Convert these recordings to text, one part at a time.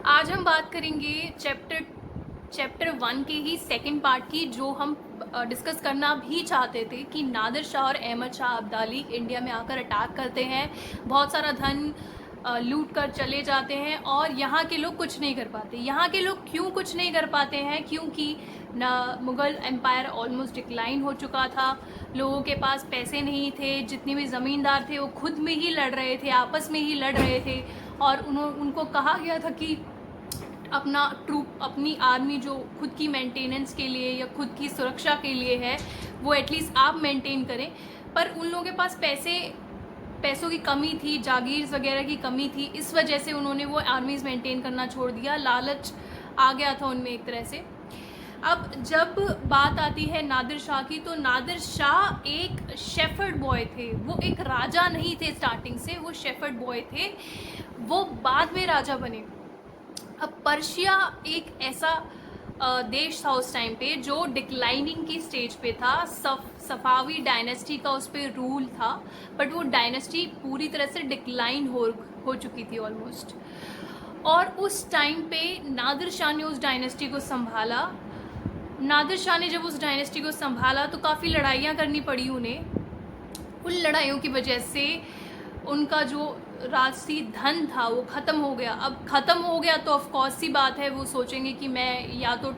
आज हम बात करेंगे चैप्टर 1 के ही सेकंड पार्ट की, जो हम डिस्कस करना भी चाहते थे कि नादिर शाह और अहमद शाह अब्दाली इंडिया में आकर अटैक करते हैं, बहुत सारा धन लूट कर चले जाते हैं और यहाँ के लोग कुछ नहीं कर पाते। यहाँ के लोग क्यों कुछ नहीं कर पाते हैं? क्योंकि ना मुग़ल एम्पायर ऑलमोस्ट डिक्लाइन हो चुका था, लोगों के पास पैसे नहीं थे, जितने भी ज़मींदार थे वो खुद में ही लड़ रहे थे, आपस में ही लड़ रहे थे और उनको कहा गया था कि अपना अपनी आर्मी जो खुद की मेंटेनेंस के लिए या खुद की सुरक्षा के लिए है वो एटलीस्ट आप मेंटेन करें। पर उन लोगों के पास पैसों की कमी थी, जागीर वगैरह की कमी थी, इस वजह से उन्होंने वो आर्मीज़ मेंटेन करना छोड़ दिया। लालच आ गया था उनमें एक तरह से। अब जब बात आती है नादिर शाह की, तो नादिर शाह एक शेफर्ड बॉय थे, वो एक राजा नहीं थे स्टार्टिंग से, वो शेफर्ड बॉय थे, वो बाद में राजा बने। अब पर्शिया एक ऐसा देश था उस टाइम पे जो डिक्लाइनिंग की स्टेज पे था। सफावी डायनेस्टी का उस पर रूल था, बट वो डायनेस्टी पूरी तरह से डिक्लाइन हो चुकी थी ऑलमोस्ट। और उस टाइम पे नादिर शाह ने उस डायनेस्टी को संभाला। नादिर शाह ने जब उस डायनेस्टी को संभाला तो काफ़ी लड़ाइयाँ करनी पड़ी उन्हें। उन लड़ाइयों की वजह से उनका जो राजसी धन था वो ख़त्म हो गया। अब ख़त्म हो गया तो ऑफ कोर्स सी बात है, वो सोचेंगे कि मैं या तो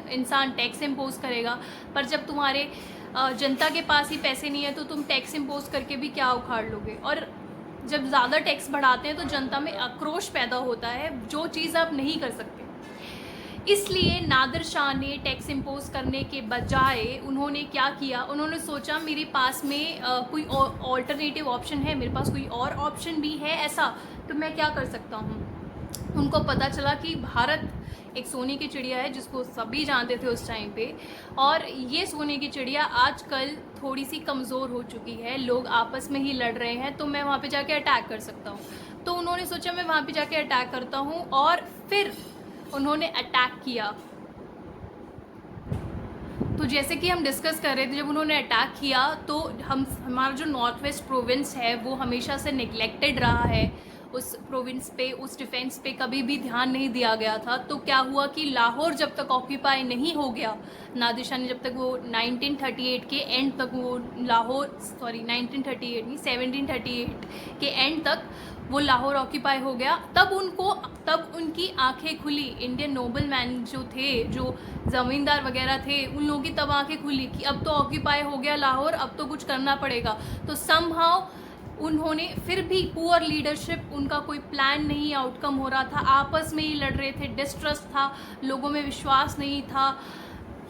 इंसान टैक्स इम्पोज करेगा, पर जब तुम्हारे जनता के पास ही पैसे नहीं है तो तुम टैक्स इम्पोज करके भी क्या उखाड़ लोगे। और जब ज़्यादा टैक्स बढ़ाते हैं तो जनता में आक्रोश पैदा होता है, जो चीज़ आप नहीं कर सकते। इसलिए नादिर शाह ने टैक्स इम्पोज करने के बजाय उन्होंने क्या किया, उन्होंने सोचा मेरे पास में कोई ऑल्टरनेटिव ऑप्शन है, मेरे पास कोई और ऑप्शन भी है ऐसा, तो मैं क्या कर सकता हूँ। उनको पता चला कि भारत एक सोने की चिड़िया है जिसको सभी जानते थे उस टाइम पे, और ये सोने की चिड़िया आजकल थोड़ी सी कमज़ोर हो चुकी है, लोग आपस में ही लड़ रहे हैं, तो मैं वहाँ पे जाके अटैक कर सकता हूँ। तो उन्होंने सोचा मैं वहाँ पे जाके अटैक करता हूँ, और फिर उन्होंने अटैक किया। तो जैसे कि हम डिस्कस कर रहे थे, जब उन्होंने अटैक किया तो हमारा जो नॉर्थ वेस्ट प्रोविंस है वो हमेशा से निगलेक्टेड रहा है। उस प्रोविंस पे, उस डिफेंस पे कभी भी ध्यान नहीं दिया गया था। तो क्या हुआ कि लाहौर जब तक ऑक्यूपाई नहीं हो गया, नादिर शाह ने जब तक वो 1938 के एंड तक वो 1938 नहीं, 1738 के एंड तक वो लाहौर ऑक्यूपाई हो गया, तब उनकी आंखें खुली। इंडियन नोबल मैन जो थे, जो ज़मींदार वगैरह थे, उन लोगों की तब आंखें खुली कि अब तो ऑक्यूपाई हो गया लाहौर, अब तो कुछ करना पड़ेगा। तो समहाउ उन्होंने फिर भी पुअर लीडरशिप, उनका कोई प्लान नहीं, आउटकम हो रहा था, आपस में ही लड़ रहे थे, डिस्ट्रस्ट था, लोगों में विश्वास नहीं था।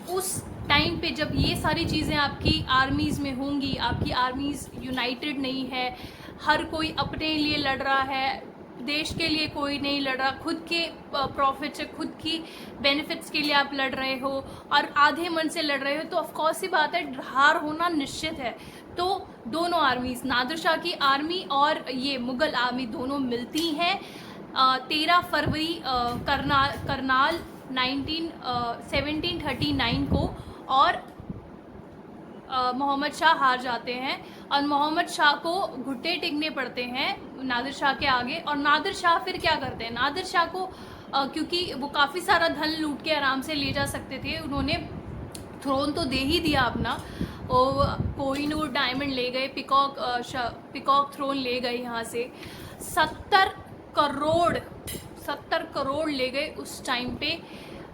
उस टाइम पे जब ये सारी चीज़ें आपकी आर्मीज़ में होंगी, आपकी आर्मीज़ यूनाइटेड नहीं है, हर कोई अपने लिए लड़ रहा है, देश के लिए कोई नहीं लड़ रहा, खुद के प्रॉफिट से, खुद की बेनिफिट्स के लिए आप लड़ रहे हो और आधे मन से लड़ रहे हो, तो ऑफकोर्स ही बात है हार होना निश्चित है। तो दोनों आर्मीज़, नादिर शाह की आर्मी और ये मुग़ल आर्मी, दोनों मिलती हैं। 13 फरवरी करनाल 1739 को, और मोहम्मद शाह हार जाते हैं और मोहम्मद शाह को घुट्टे टेकने पड़ते हैं नादिर शाह के आगे। और नादिर शाह फिर क्या करते हैं, नादिर शाह को क्योंकि वो काफ़ी सारा धन लूट के आराम से ले जा सकते थे, उन्होंने थ्रोन तो दे ही दिया अपना, और कोहिनूर डायमंड ले गए, पिकॉक थ्रोन ले गए यहाँ से, 70 करोड़ ले गए उस टाइम पे।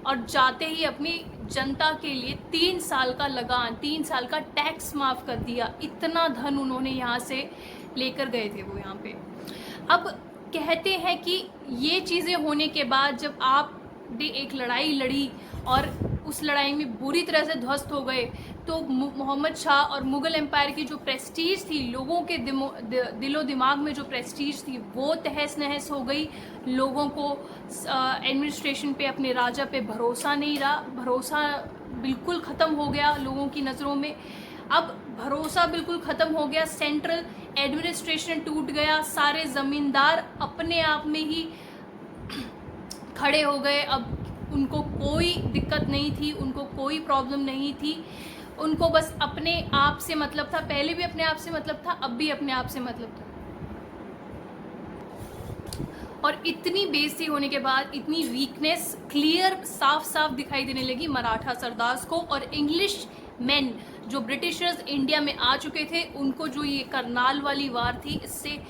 और जाते ही अपनी जनता के लिए 3 साल का लगान, 3 साल का टैक्स माफ़ कर दिया। इतना धन उन्होंने यहाँ से लेकर गए थे वो यहाँ पे। अब कहते हैं कि ये चीज़ें होने के बाद जब आपने एक लड़ाई लड़ी और उस लड़ाई में बुरी तरह से ध्वस्त हो गए, तो मोहम्मद शाह और मुग़ल एम्पायर की जो प्रेस्टीज थी, लोगों के दिलो दिमाग में जो प्रेस्टीज थी, वो तहस नहस हो गई। लोगों को एडमिनिस्ट्रेशन पे, अपने राजा पे भरोसा नहीं रहा, भरोसा बिल्कुल ख़त्म हो गया लोगों की नज़रों में। अब भरोसा बिल्कुल ख़त्म हो गया, सेंट्रल एडमिनिस्ट्रेशन टूट गया, सारे ज़मींदार अपने आप में ही खड़े हो गए। अब उनको कोई दिक्कत नहीं थी, उनको कोई प्रॉब्लम नहीं थी, उनको बस अपने आप से मतलब था। पहले भी अपने आप से मतलब था, अब भी अपने आप से मतलब था। और इतनी बेइज्जती होने के बाद इतनी वीकनेस क्लियर साफ साफ दिखाई देने लगी मराठा सरदार्स को। और इंग्लिश मैन जो ब्रिटिशर्स इंडिया में आ चुके थे उनको जो ये करनाल वाली वार थी, इससे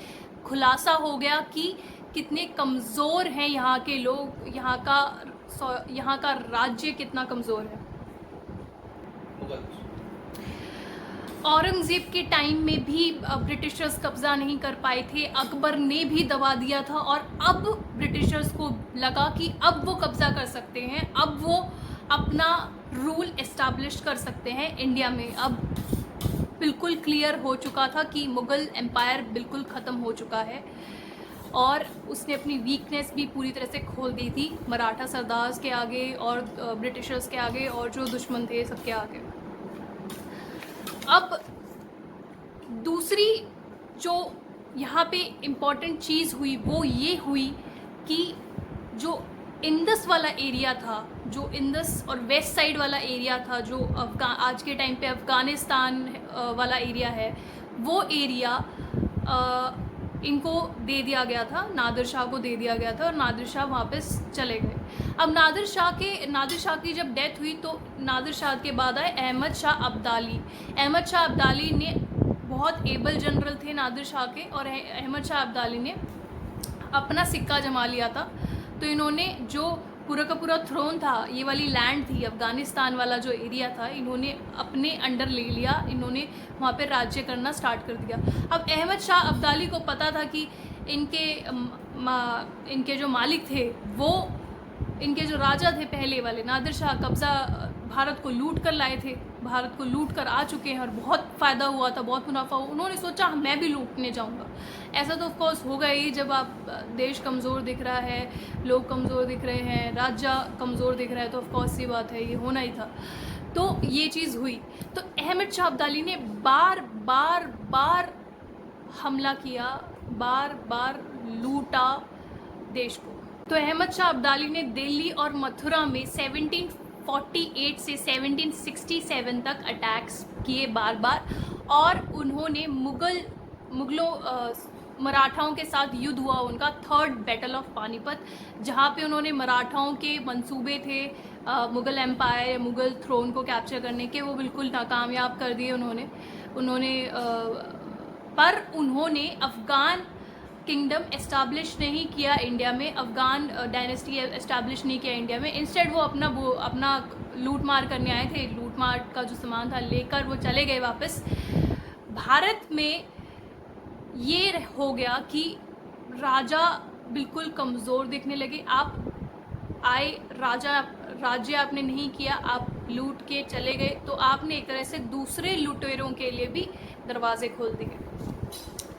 खुलासा हो गया कि कितने कमज़ोर हैं यहाँ के लोग, यहाँ का राज्य कितना कमज़ोर है। औरंगज़ेब के टाइम में भी ब्रिटिशर्स कब्ज़ा नहीं कर पाए थे, अकबर ने भी दबा दिया था, और अब ब्रिटिशर्स को लगा कि अब वो कब्ज़ा कर सकते हैं, अब वो अपना रूल एस्टैब्लिश कर सकते हैं इंडिया में। अब बिल्कुल क्लियर हो चुका था कि मुग़ल एम्पायर बिल्कुल ख़त्म हो चुका है, और उसने अपनी वीकनेस भी पूरी तरह से खोल दी थी मराठा सरदार्स के आगे और ब्रिटिशर्स के आगे और जो दुश्मन थे सबके आगे। अब दूसरी जो यहाँ पे इम्पॉर्टेंट चीज़ हुई वो ये हुई कि जो इंडस वाला एरिया था, जो इंडस और वेस्ट साइड वाला एरिया था, जो आज के टाइम पे अफ़गानिस्तान वाला एरिया है, वो एरिया इनको दे दिया गया था, नादिर शाह को दे दिया गया था, और नादिर शाह वापस चले गए। अब नादिर शाह की जब डेथ हुई तो नादिर शाह के बाद आए अहमद शाह अब्दाली। अहमद शाह अब्दाली ने बहुत एबल जनरल थे नादिर शाह के, और अहमद शाह अब्दाली ने अपना सिक्का जमा लिया था। तो इन्होंने जो पूरा का पूरा थ्रोन था, ये वाली लैंड थी अफ़गानिस्तान वाला जो एरिया था, इन्होंने अपने अंडर ले लिया, इन्होंने वहाँ पे राज्य करना स्टार्ट कर दिया। अब अहमद शाह अब्दाली को पता था कि इनके जो मालिक थे, वो इनके जो राजा थे पहले वाले नादिर शाह, कब्ज़ा भारत को लूट कर लाए थे, भारत को लूट कर आ चुके हैं, और बहुत फ़ायदा हुआ था, बहुत मुनाफा हुआ। उन्होंने सोचा मैं भी लूटने जाऊंगा। ऐसा तो ऑफकोर्स होगा ही, जब आप देश कमज़ोर दिख रहा है, लोग कमज़ोर दिख रहे हैं, राज्य कमज़ोर दिख रहा है, तो ऑफकोर्स सी बात है, ये होना ही था। तो ये चीज़ हुई। तो अहमद शाह अब्दाली ने बार बार हमला किया, बार बार लूटा देश को। तो अहमद शाह अब्दाली ने दिल्ली और मथुरा में 1748 से 1767 तक अटैक्स किए बार बार, और उन्होंने मुगलों मराठाओं के साथ युद्ध हुआ उनका, थर्ड बैटल ऑफ पानीपत, जहाँ पे उन्होंने मराठाओं के मंसूबे थे मुग़ल एम्पायर, मुग़ल थ्रोन को कैप्चर करने के, वो बिल्कुल नाकामयाब कर दिए उन्होंने। पर उन्होंने अफ़गान किंगडम एस्टैब्लिश नहीं किया इंडिया में, अफ़गान डायनेस्टी एस्टैब्लिश नहीं किया इंडिया में। इंस्टेड वो अपना लूट मार करने आए थे, लूट मार का जो सामान था लेकर वो चले गए वापस। भारत में ये हो गया कि राजा बिल्कुल कमज़ोर दिखने लगे। आप आए, राज्य आपने नहीं किया, आप लूट के चले गए, तो आपने एक तरह से दूसरे लुटेरों के लिए भी दरवाजे खोल दिए।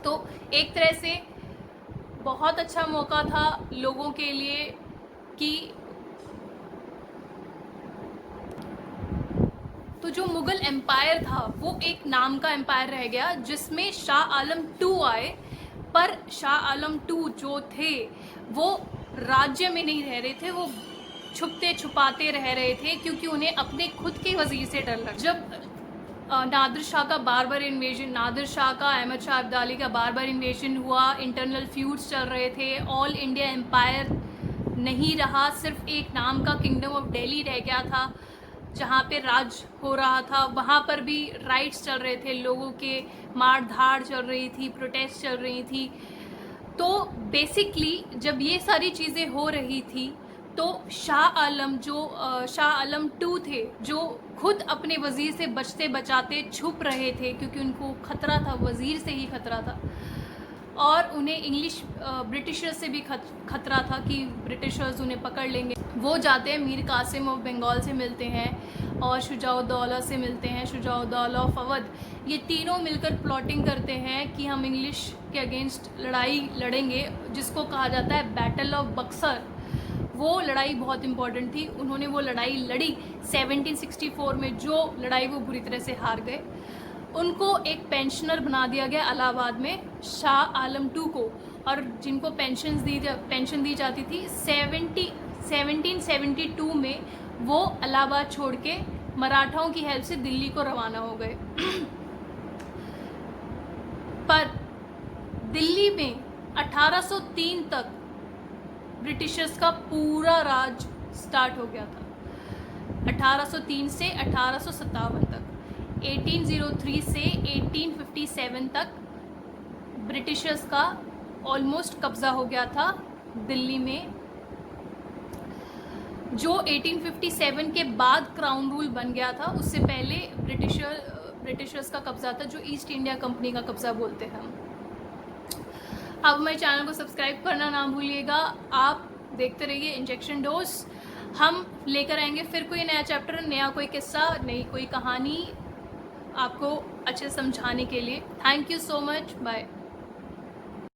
तो एक तरह से बहुत अच्छा मौका था लोगों के लिए कि तो जो मुग़ल एम्पायर था वो एक नाम का एम्पायर रह गया, जिसमें शाह आलम II आए। पर शाह आलम II जो थे वो राज्य में नहीं रह रहे थे, वो छुपते छुपाते रह रहे थे, क्योंकि उन्हें अपने खुद के वज़ीर से डर लगा। जब नादिर शाह का बार इन्वेजन, नादिर शाह का अहमद शाह अब्दाली का बार इन्वेजन हुआ, इंटरनल फ्यूड्स चल रहे थे, ऑल इंडिया एम्पायर नहीं रहा, सिर्फ एक नाम का किंगडम ऑफ दिल्ली रह गया था जहाँ पे राज हो रहा था। वहाँ पर भी राइट्स चल रहे थे, लोगों के मार धाड़ चल रही थी, प्रोटेस्ट चल रही थी। तो बेसिकली जब ये सारी चीज़ें हो रही थी तो शाह आलम II थे, जो खुद अपने वज़ीर से बचते बचाते छुप रहे थे, क्योंकि उनको खतरा था, वज़ीर से ही खतरा था, और उन्हें ब्रिटिशर्स से भी खतरा था कि ब्रिटिशर्स उन्हें पकड़ लेंगे। वो जाते हैं मीर कासिम ऑफ बंगाल से मिलते हैं, और शुजाउद्दौला से मिलते हैं, शुजाउद्दौला ऑफ अवध। ये तीनों मिलकर प्लॉटिंग करते हैं कि हम इंग्लिश के अगेंस्ट लड़ाई लड़ेंगे, जिसको कहा जाता है बैटल ऑफ बक्सर। वो लड़ाई बहुत इम्पॉर्टेंट थी, उन्होंने वो लड़ाई लड़ी 1764 में, जो लड़ाई वो बुरी तरह से हार गए। उनको एक पेंशनर बना दिया गया इलाहाबाद में, शाह आलम II को, और जिनको पेंशन दी जाती थी। 1772 में वो इलाहाबाद छोड़ के मराठाओं की हेल्प से दिल्ली को रवाना हो गए। पर दिल्ली में 1803 तक ब्रिटिशर्स का पूरा राज स्टार्ट हो गया था 1803 से 1857 तक। 1803 से 1857 तक ब्रिटिशर्स का ऑलमोस्ट कब्ज़ा हो गया था दिल्ली में। जो 1857 के बाद क्राउन रूल बन गया था, उससे पहले ब्रिटिशर्स का कब्ज़ा था, जो ईस्ट इंडिया कंपनी का कब्ज़ा बोलते हैं हम। आप हमारे चैनल को सब्सक्राइब करना ना भूलिएगा। आप देखते रहिए इंजेक्शन डोज। हम लेकर आएंगे फिर कोई नया चैप्टर, नया कोई किस्सा, नई कोई कहानी आपको अच्छे समझाने के लिए। Thank you so much, bye.